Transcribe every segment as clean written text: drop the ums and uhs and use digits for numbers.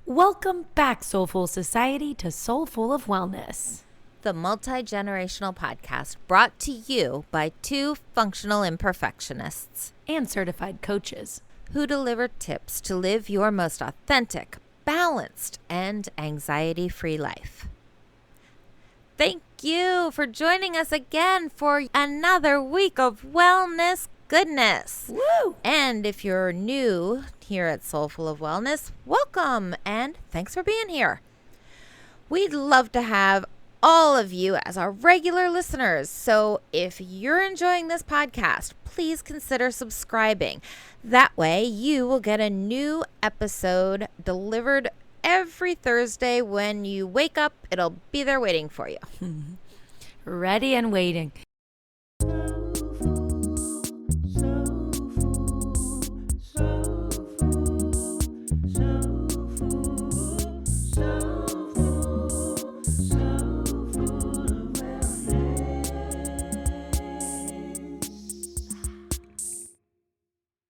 Welcome back, Soulful Society, to Soulful of Wellness, the multi-generational podcast brought to you by two functional imperfectionists and certified coaches who deliver tips to live your most authentic, balanced, and anxiety-free life. Thank you for joining us again for another week of wellness goodness. Woo! And if you're new here at Soulful of Wellness, welcome and thanks for being here. We'd love to have all of you as our regular listeners. So if you're enjoying this podcast, please consider subscribing. That way you will get a new episode delivered every Thursday when you wake up. It'll be there waiting for you. Ready and waiting.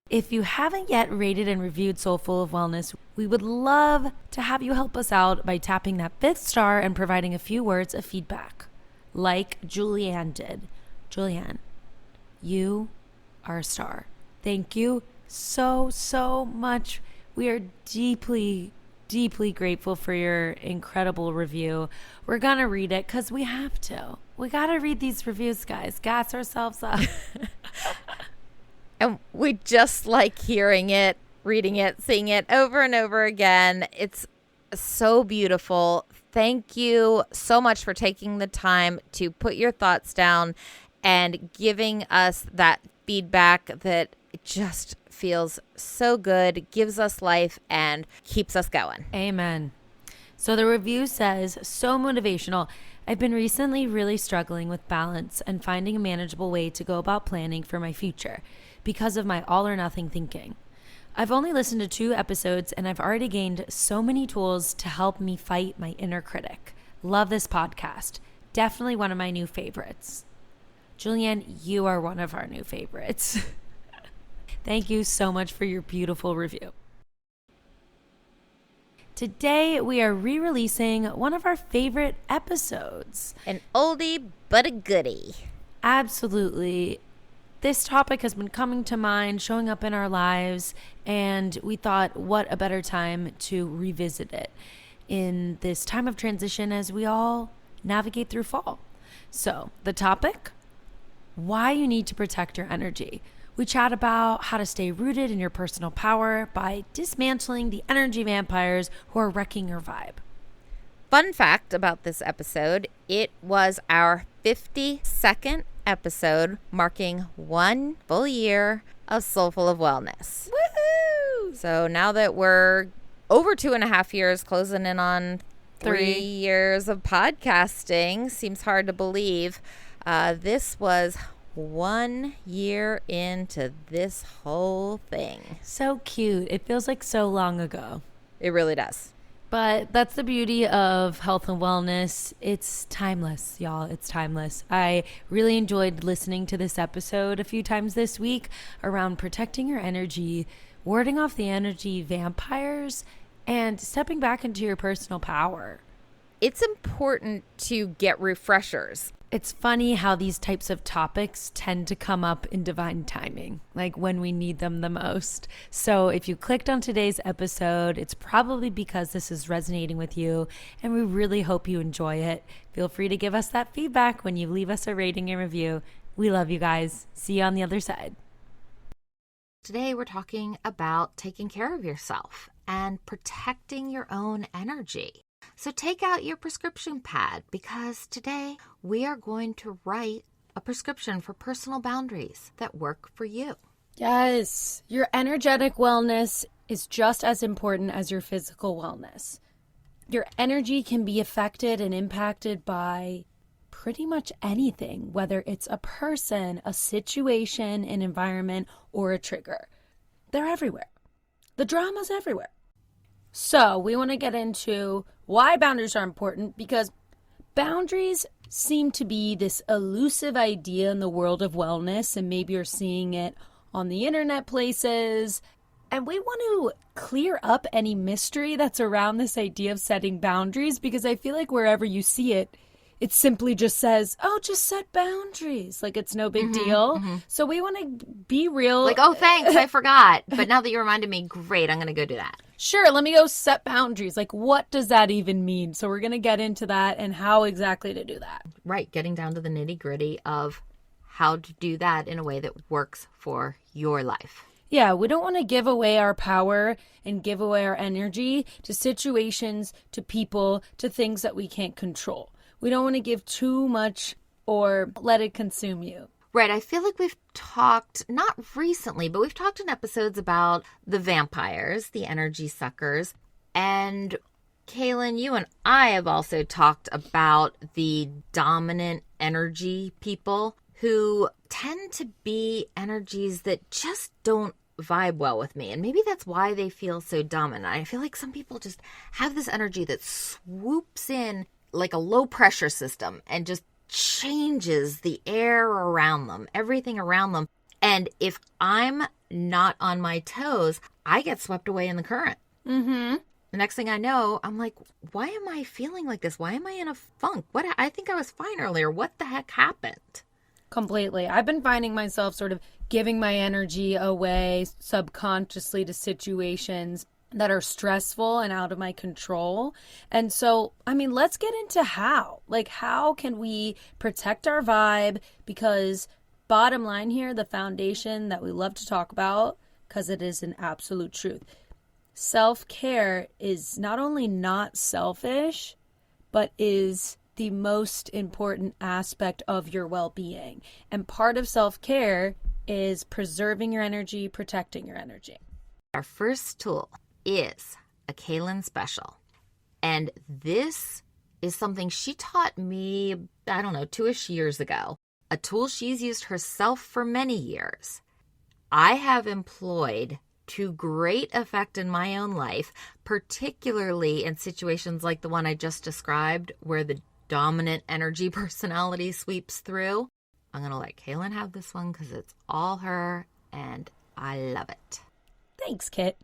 If you haven't yet rated and reviewed Soulful of Wellness, we would love to have you help us out by tapping that 5th star and providing a few words of feedback, like Julianne did. Julianne, you are a star. Thank you so much. We are deeply grateful for your incredible review. We're going to read it because we have to. We got to read these reviews, guys. Gas ourselves up. And we just like hearing it, reading it, seeing it over and over again. It's so beautiful. Thank you so much for taking the time to put your thoughts down and giving us that feedback that just feels so good, gives us life, and keeps us going. Amen. So the review says, so motivational. I've been recently really struggling with balance and finding a manageable way to go about planning for my future because of my all or nothing thinking. I've only listened to 2 episodes and I've already gained so many tools to help me fight my inner critic. Love this podcast. Definitely one of my new favorites. Julianne, you are one of our new favorites. Thank you so much for your beautiful review. Today, we are re-releasing one of our favorite episodes. An oldie but a goodie. Absolutely. This topic has been coming to mind, showing up in our lives, and we thought, what a better time to revisit it in this time of transition as we all navigate through fall. So, the topic, why you need to protect your energy. We chat about how to stay rooted in your personal power by dismantling the energy vampires who are wrecking your vibe. Fun fact about this episode, it was our 52nd episode, marking 1 full year of Soulful of Wellness. Woohoo! So now that we're over 2.5 years, closing in on 3 years of podcasting, seems hard to believe. This was 1 year into this whole thing. So cute. It feels like so long ago. It really does. But that's the beauty of health and wellness. It's timeless, y'all. It's timeless. I really enjoyed listening to this episode a few times this week around protecting your energy, warding off the energy vampires, and stepping back into your personal power. It's important to get refreshers. It's funny how these types of topics tend to come up in divine timing, like when we need them the most. So if you clicked on today's episode, it's probably because this is resonating with you, and we really hope you enjoy it. Feel free to give us that feedback when you leave us a rating and review. We love you guys. See you on the other side. Today we're talking about taking care of yourself and protecting your own energy. So take out your prescription pad because today we are going to write a prescription for personal boundaries that work for you. Yes, your energetic wellness is just as important as your physical wellness. Your energy can be affected and impacted by pretty much anything, whether it's a person, a situation, an environment, or a trigger. They're everywhere. The drama's everywhere. So we want to get into why boundaries are important, because boundaries seem to be this elusive idea in the world of wellness, and maybe you're seeing it on the internet places, And we want to clear up any mystery that's around this idea of setting boundaries, because I feel like wherever you see it, it simply just says, oh, just set boundaries. Like it's no big deal. So we want to be real. Like, oh, thanks, I forgot. But now that you reminded me, great, I'm going to go do that. Sure, let me go set boundaries. Like, what does that even mean? So we're going to get into that and how exactly to do that. Right, getting down to the nitty gritty of how to do that in a way that works for your life. Yeah, we don't want to give away our power and give away our energy to situations, to people, to things that we can't control. We don't want to give too much or let it consume you. Right, I feel like we've talked, not recently, but we've talked in episodes about the vampires, the energy suckers. And Kaelynn, you and I have also talked about the dominant energy people who tend to be energies that just don't vibe well with me. And maybe that's why they feel so dominant. I feel like some people just have this energy that swoops in like a low pressure system and just changes the air around them, everything around them. And if I'm not on my toes, I get swept away in the current. The next thing I know, I'm like, why am I feeling like this? Why am I in a funk? I think I was fine earlier. What the heck happened? Completely. I've been finding myself sort of giving my energy away subconsciously to situations that are stressful and out of my control. And so, I mean, let's get into how. Like, how can we protect our vibe? Because bottom line here, the foundation that we love to talk about, because it is an absolute truth. Self-care is not only not selfish, but is the most important aspect of your well-being. And part of self-care is preserving your energy, protecting your energy. Our first tool is a Kaelynn special. And this is something she taught me, 2-ish years ago. A tool she's used herself for many years. I have employed to great effect in my own life, particularly in situations like the one I just described, where the dominant energy personality sweeps through. I'm going to let Kaelynn have this one because it's all her and I love it. Thanks, Kit.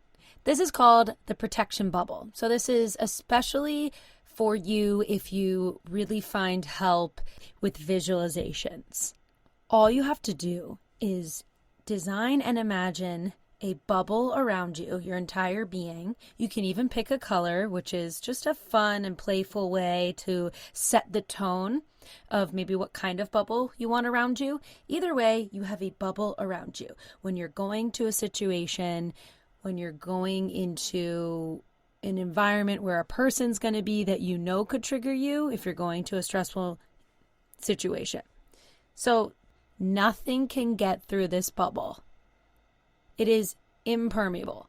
This is called the protection bubble. So this is especially for you if you really find help with visualizations. All you have to do is design and imagine a bubble around you, your entire being. You can even pick a color, which is just a fun and playful way to set the tone of maybe what kind of bubble you want around you. Either way, you have a bubble around you. When you're going to a situation, when you're going into an environment where a person's going to be that you know could trigger you if you're going to a stressful situation. So nothing can get through this bubble. It is impermeable.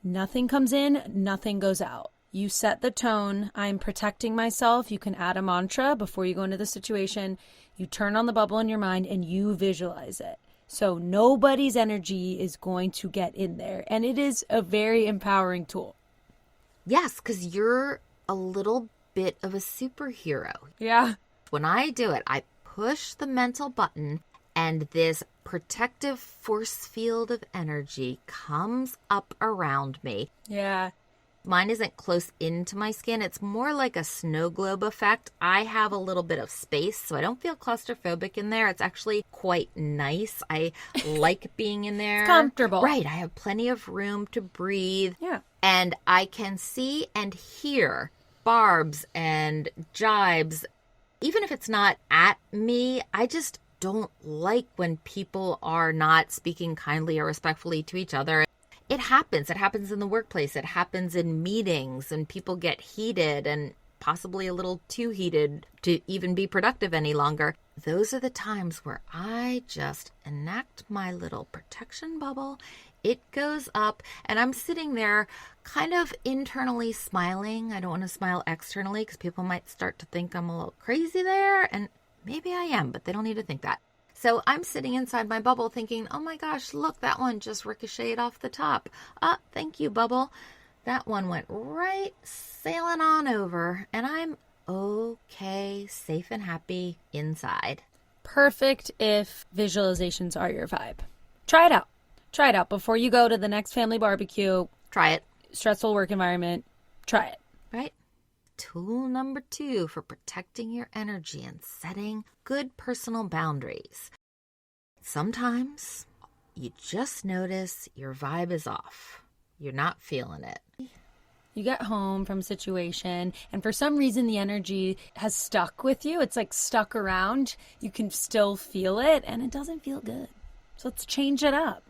Nothing comes in, nothing goes out. You set the tone. I'm protecting myself. You can add a mantra before you go into the situation. You turn on the bubble in your mind and you visualize it. So nobody's energy is going to get in there. And it is a very empowering tool. Yes, because you're a little bit of a superhero. Yeah. When I do it, I push the mental button and this protective force field of energy comes up around me. Yeah. Mine isn't close into my skin. It's more like a snow globe effect. I have a little bit of space, so I don't feel claustrophobic in there. It's actually quite nice. I like being in there. It's comfortable. Right. I have plenty of room to breathe. Yeah. And I can see and hear barbs and jibes. Even if it's not at me, I just don't like when people are not speaking kindly or respectfully to each other. It happens. It happens in the workplace. It happens in meetings, and people get heated and possibly a little too heated to even be productive any longer. Those are the times where I just enact my little protection bubble. It goes up, and I'm sitting there kind of internally smiling. I don't want to smile externally because people might start to think I'm a little crazy there, and maybe I am, but they don't need to think that. So I'm sitting inside my bubble thinking, oh my gosh, look, that one just ricocheted off the top. Thank you, bubble. That one went right sailing on over, and I'm okay, safe and happy inside. Perfect if visualizations are your vibe. Try it out. Try it out before you go to the next family barbecue. Try it. Stressful work environment. Try it. Right? Tool number 2 for protecting your energy and setting good personal boundaries. Sometimes you just notice your vibe is off. You're not feeling it. You get home from a situation, and for some reason the energy has stuck with you. It's like stuck around. You can still feel it, and it doesn't feel good. So let's change it up.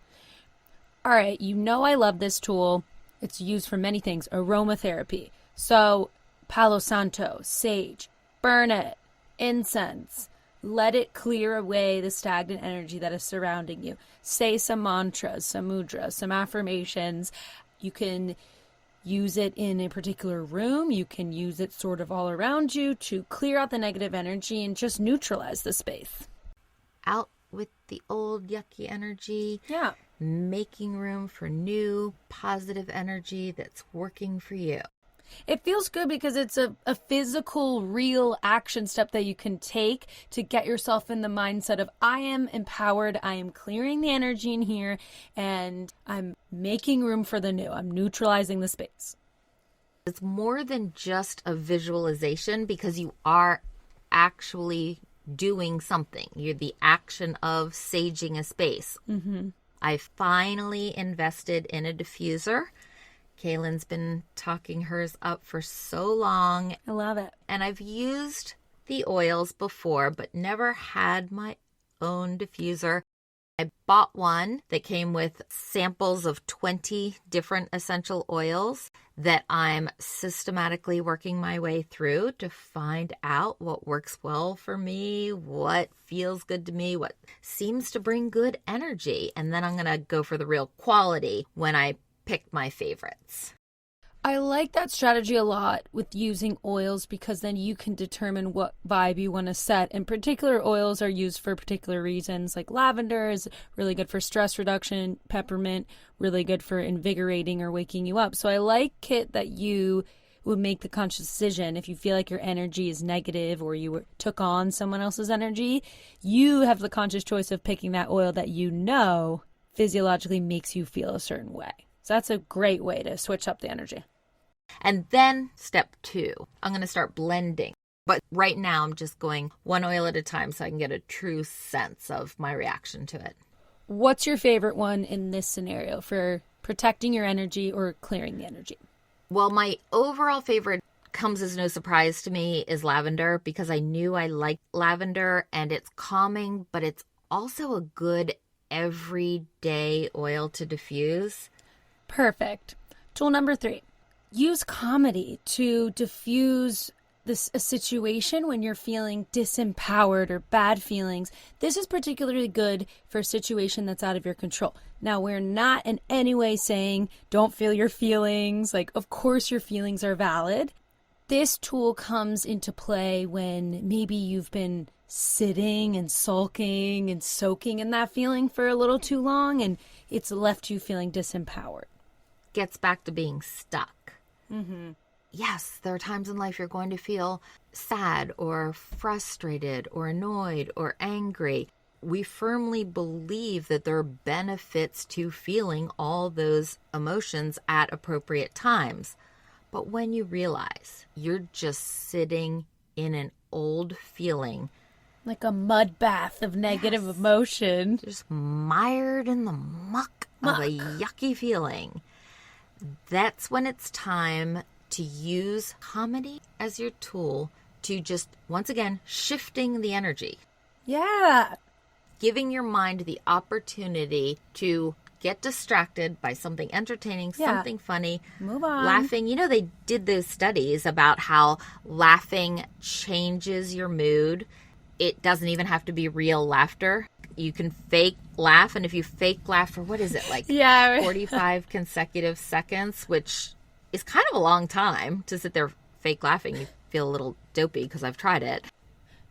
All right, you know I love this tool. It's used for many things. Aromatherapy. So Palo Santo, sage, burn it, incense. Let it clear away the stagnant energy that is surrounding you. Say some mantras, some mudras, some affirmations. You can use it in a particular room. You can use it sort of all around you to clear out the negative energy and just neutralize the space. Out with the old yucky energy. Yeah. Making room for new positive energy that's working for you. It feels good because it's a physical, real action step that you can take to get yourself in the mindset of, I am empowered, I am clearing the energy in here, and I'm making room for the new. I'm neutralizing the space. It's more than just a visualization because you are actually doing something. You're the action of saging a space. Mm-hmm. I finally invested in a diffuser. Kaelynn's been talking hers up for so long. I love it. And I've used the oils before, but never had my own diffuser. I bought one that came with samples of 20 different essential oils that I'm systematically working my way through to find out what works well for me, what feels good to me, what seems to bring good energy. And then I'm going to go for the real quality when I pick my favorites. I like that strategy a lot with using oils because then you can determine what vibe you want to set. And particular oils are used for particular reasons. Like lavender is really good for stress reduction. Peppermint, really good for invigorating or waking you up. So I like it that you would make the conscious decision. If you feel like your energy is negative or you took on someone else's energy, you have the conscious choice of picking that oil that you know physiologically makes you feel a certain way. So that's a great way to switch up the energy. And then step 2, I'm going to start blending. But right now I'm just going one oil at a time so I can get a true sense of my reaction to it. What's your favorite one in this scenario for protecting your energy or clearing the energy? Well, my overall favorite comes as no surprise to me is lavender because I knew I liked lavender and it's calming, but it's also a good everyday oil to diffuse. Perfect. Tool number 3. Use comedy to diffuse a situation when you're feeling disempowered or bad feelings. This is particularly good for a situation that's out of your control. Now, we're not in any way saying don't feel your feelings. Like, of course your feelings are valid. This tool comes into play when maybe you've been sitting and sulking and soaking in that feeling for a little too long and it's left you feeling disempowered. Gets back to being stuck. Mm-hmm. Yes, there are times in life you're going to feel sad or frustrated or annoyed or angry. We firmly believe that there are benefits to feeling all those emotions at appropriate times. But when you realize you're just sitting in an old feeling, like a mud bath of negative emotion, just mired in the muck of a yucky feeling, that's when it's time to use comedy as your tool to just, once again, shifting the energy. Yeah. Giving your mind the opportunity to get distracted by something entertaining, something funny. Move on. Laughing. You know, they did those studies about how laughing changes your mood. It doesn't even have to be real laughter. You can fake laugh, and if you fake laugh for, what is it, like 45 consecutive seconds, which is kind of a long time to sit there fake laughing. You feel a little dopey because I've tried it.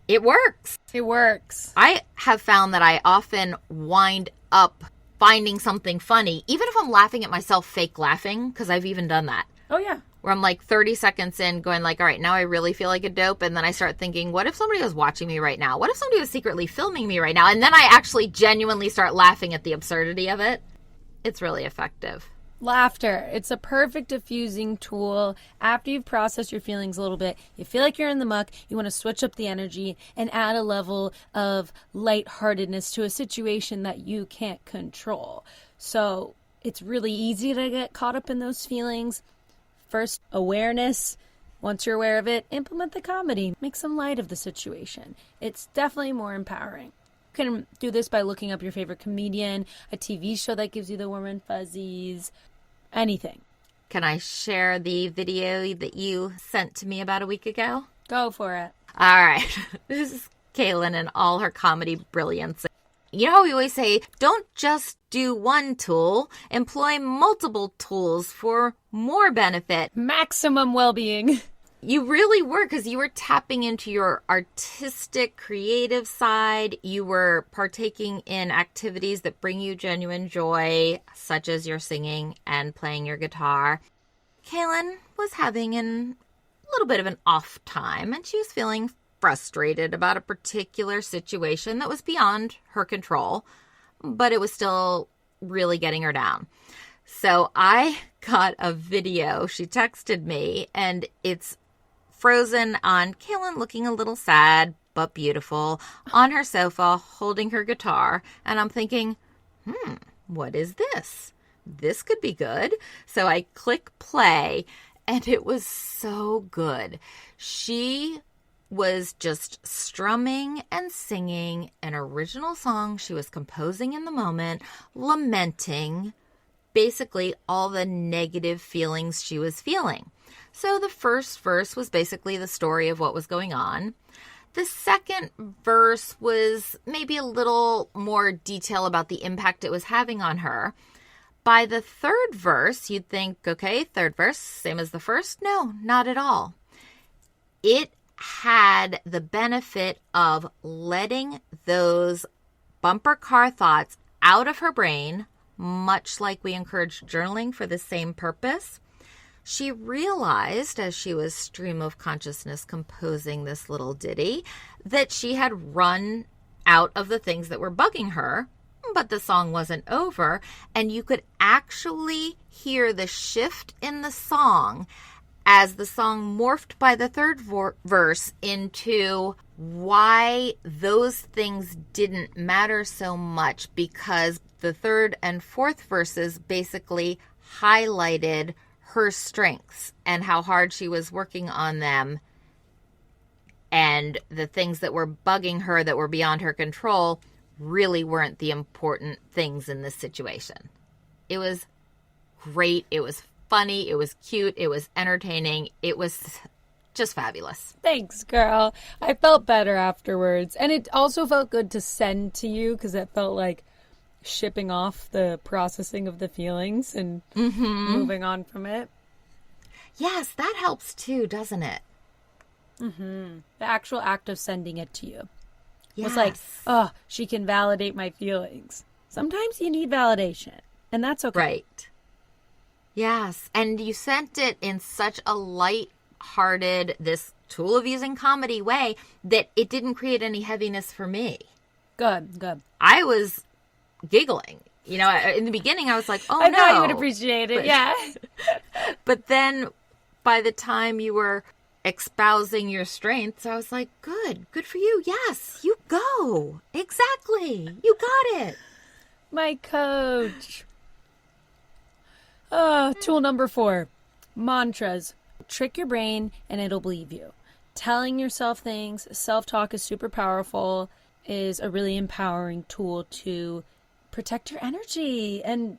It works. It works. I have found that I often wind up finding something funny, even if I'm laughing at myself fake laughing, because I've even done that. Oh, yeah. Where I'm like 30 seconds in going like, all right, now I really feel like a dope. And then I start thinking, what if somebody was watching me right now? What if somebody was secretly filming me right now? And then I actually genuinely start laughing at the absurdity of it. it's really effective. Laughter. It's a perfect diffusing tool. After you've processed your feelings a little bit, you feel like you're in the muck, you want to switch up the energy and add a level of lightheartedness to a situation that you can't control. So it's really easy to get caught up in those feelings. First, awareness. Once you're aware of it, implement the comedy. Make some light of the situation. It's definitely more empowering. You can do this by looking up your favorite comedian, a TV show that gives you the warm and fuzzies, anything. Can I share the video that you sent to me about a week ago? Go for it. All right. This is Kaelynn and all her comedy brilliance. You know how we always say, don't just do one tool, employ multiple tools for more benefit. Maximum well-being. You really were, because you were tapping into your artistic, creative side. You were partaking in activities that bring you genuine joy, such as your singing and playing your guitar. Kaelynn was having a little bit of an off time, and she was feeling frustrated about a particular situation that was beyond her control, but it was still really getting her down. So I got a video. She texted me, and it's frozen on Kaelynn looking a little sad but beautiful on her sofa holding her guitar. And I'm thinking, what is this? This could be good. So I click play, and it was so good. She was just strumming and singing an original song she was composing in the moment, lamenting basically all the negative feelings she was feeling. So the first verse was basically the story of what was going on. The second verse was maybe a little more detail about the impact it was having on her. By the third verse, you'd think, okay, third verse, same as the first. No, not at all. It had the benefit of letting those bumper car thoughts out of her brain, much like we encourage journaling for the same purpose. She realized, as she was stream of consciousness composing this little ditty, that she had run out of the things that were bugging her, but the song wasn't over, and you could actually hear the shift in the song as the song morphed by the third verse into why those things didn't matter so much, because the third and fourth verses basically highlighted her strengths and how hard she was working on them, and the things that were bugging her that were beyond her control really weren't the important things in this situation. It was great. It was funny. It was cute. It was entertaining. It was just fabulous. Thanks, girl. I felt better afterwards. And it also felt good to send to you, because it felt like shipping off the processing of the feelings and moving on from it. Yes, that helps too, doesn't it? The actual act of sending it to you. Yes. Was like, oh, she can validate my feelings. Sometimes you need validation, and that's okay. Right. Yes, and you sent it in such a light-hearted, this tool of using comedy way, that it didn't create any heaviness for me. Good, good. I was giggling. You know, in the beginning, I was like, oh, I no. thought you would appreciate it, yeah. But then by the time you were espousing your strengths, I was like, good for you. Yes, you go. Exactly. You got it. My coach. Tool number 4, mantras. Trick your brain and it'll believe you. Telling yourself things, self-talk is super powerful, is a really empowering tool to protect your energy and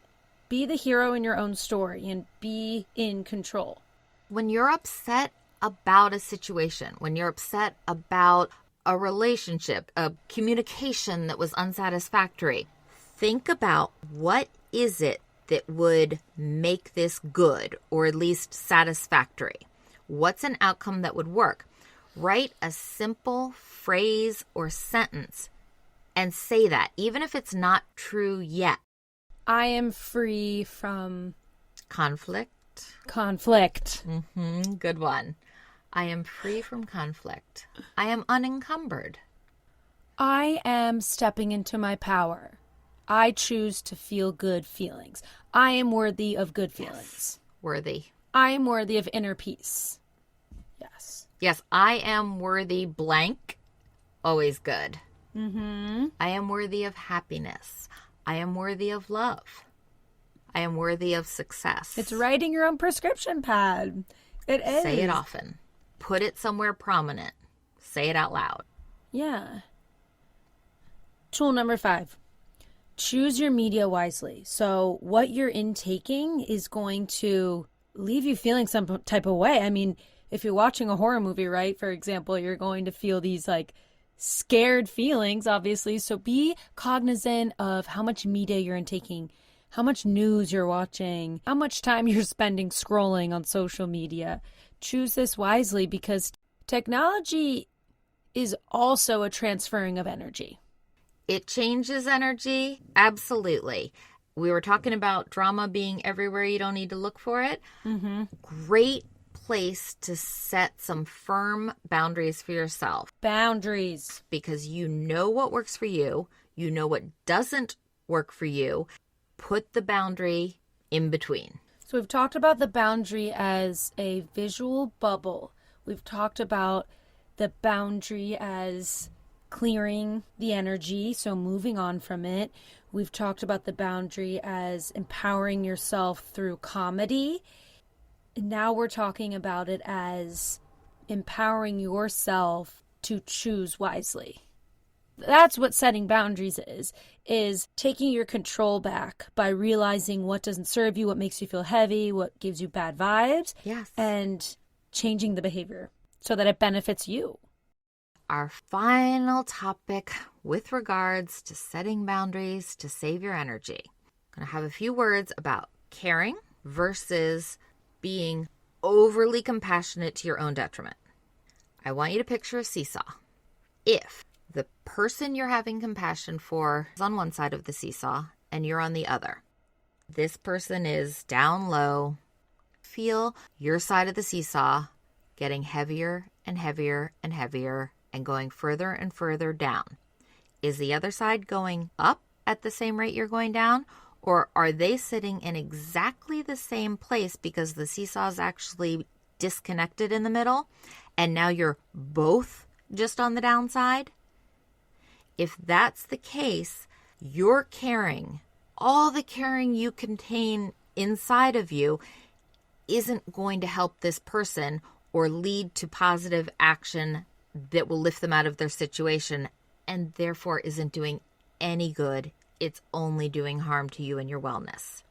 be the hero in your own story and be in control. When you're upset about a situation, when you're upset about a relationship, a communication that was unsatisfactory, think about what is it that would make this good or at least satisfactory. What's an outcome that would work? Write a simple phrase or sentence and say that, even if it's not true yet. I am free from conflict. Good one. I am free from conflict. I am unencumbered. I am stepping into my power. I choose to feel good feelings. I am worthy of good feelings. Yes. Worthy. I am worthy of inner peace. Yes. Yes, I am worthy blank. Always good. Mm-hmm. I am worthy of happiness. I am worthy of love. I am worthy of success. It's writing your own prescription pad. It is. Say it often. Put it somewhere prominent. Say it out loud. Yeah. Tool number 5. Choose your media wisely. So what you're intaking is going to leave you feeling some type of way. I mean, if you're watching a horror movie, right, for example, you're going to feel these like scared feelings, obviously. So be cognizant of how much media you're intaking, how much news you're watching, how much time you're spending scrolling on social media. Choose this wisely because technology is also a transferring of energy. It changes energy. Absolutely. We were talking about drama being everywhere. You don't need to look for it. Mm-hmm. Great place to set some firm boundaries for yourself. Boundaries. Because you know what works for you. You know what doesn't work for you. Put the boundary in between. So we've talked about the boundary as a visual bubble. We've talked about the boundary as clearing the energy, so moving on from it. We've talked about the boundary as empowering yourself through comedy. Now we're talking about it as empowering yourself to choose wisely. That's what setting boundaries is taking your control back by realizing what doesn't serve you, what makes you feel heavy, what gives you bad vibes, yes, and changing the behavior so that it benefits you. Our final topic with regards to setting boundaries to save your energy. I'm going to have a few words about caring versus being overly compassionate to your own detriment. I want you to picture a seesaw. If the person you're having compassion for is on one side of the seesaw and you're on the other, this person is down low. Feel your side of the seesaw getting heavier and heavier and heavier and going further and further down. Is the other side going up at the same rate you're going down? Or are they sitting in exactly the same place because the seesaw is actually disconnected in the middle and now you're both just on the downside? If that's the case, your caring, all the caring you contain inside of you, isn't going to help this person or lead to positive action that will lift them out of their situation, and therefore isn't doing any good. It's only doing harm to you and your wellness.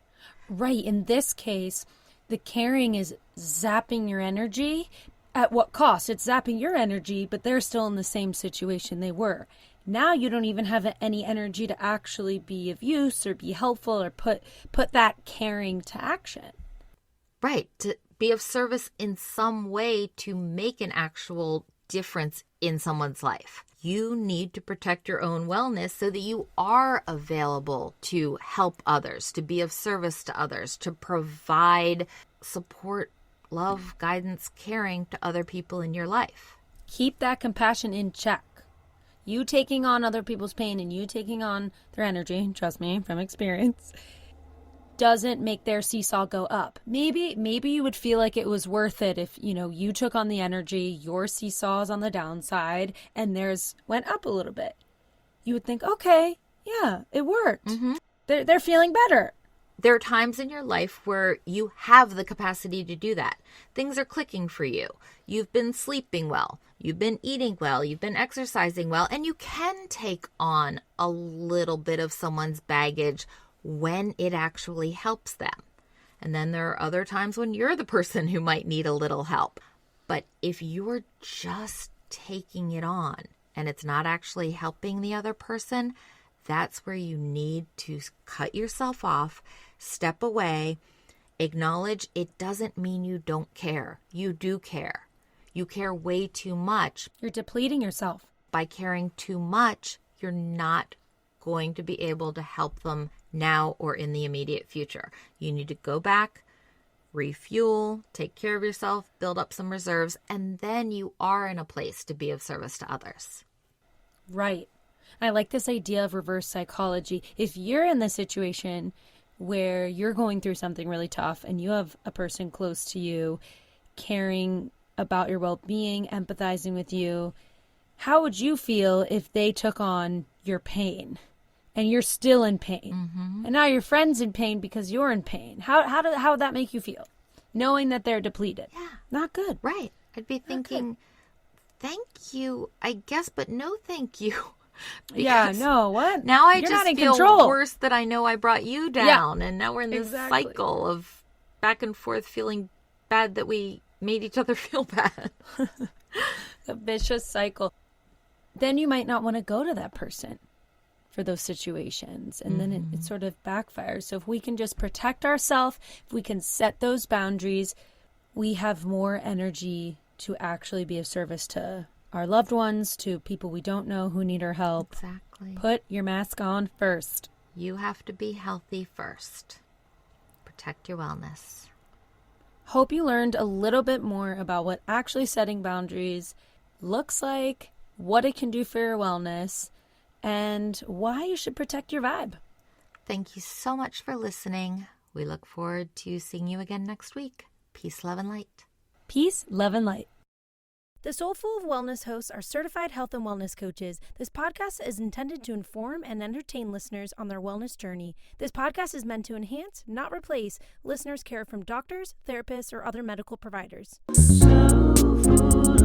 Right. In this case, the caring is zapping your energy. At what cost? It's zapping your energy, but they're still in the same situation they were. Now you don't even have any energy to actually be of use or be helpful or put that caring to action. Right. To be of service in some way to make an actual difference in someone's life. You need to protect your own wellness so that you are available to help others, to be of service to others, to provide support, love, guidance, caring to other people in your life. Keep that compassion in check. You taking on other people's pain and you taking on their energy, trust me from experience, doesn't make their seesaw go up. Maybe you would feel like it was worth it if, you took on the energy, your seesaw's on the downside, and theirs went up a little bit. You would think, okay, yeah, it worked. Mm-hmm. They're feeling better. There are times in your life where you have the capacity to do that. Things are clicking for you. You've been sleeping well. You've been eating well. You've been exercising well. And you can take on a little bit of someone's baggage when it actually helps them. And then there are other times when you're the person who might need a little help. But if you're just taking it on and it's not actually helping the other person, that's where you need to cut yourself off, step away, acknowledge it doesn't mean you don't care. You do care. You care way too much. You're depleting yourself. By caring too much, you're not going to be able to help them now or in the immediate future. You need to go back, refuel, take care of yourself, build up some reserves, and then you are in a place to be of service to others. Right. I like this idea of reverse psychology. If you're in the situation where you're going through something really tough and you have a person close to you caring about your well-being, empathizing with you, how would you feel if they took on your pain and you're still in pain? And now your friend's in pain because you're in pain. How would that make you feel? Knowing that they're depleted. Yeah. Not good. Right. I'd be thinking, thank you, I guess, but no thank you. Yeah, no, what? Now I You're not just in feel control. worse that I know I brought you down. And now we're in this cycle of back and forth feeling bad that we made each other feel bad. A vicious cycle. Then you might not want to go to that person for those situations. And then it sort of backfires. So if we can just protect ourselves, if we can set those boundaries, we have more energy to actually be of service to our loved ones, to people we don't know who need our help. Exactly. Put your mask on first. You have to be healthy first. Protect your wellness. Hope you learned a little bit more about what actually setting boundaries looks like, what it can do for your wellness, and why you should protect your vibe. Thank you so much for listening. We look forward to seeing you again next week. Peace, love, and light. Peace, love, and light. The Soulful of Wellness hosts are certified health and wellness coaches. This podcast is intended to inform and entertain listeners on their wellness journey. This podcast is meant to enhance, not replace, listeners' care from doctors, therapists, or other medical providers. So full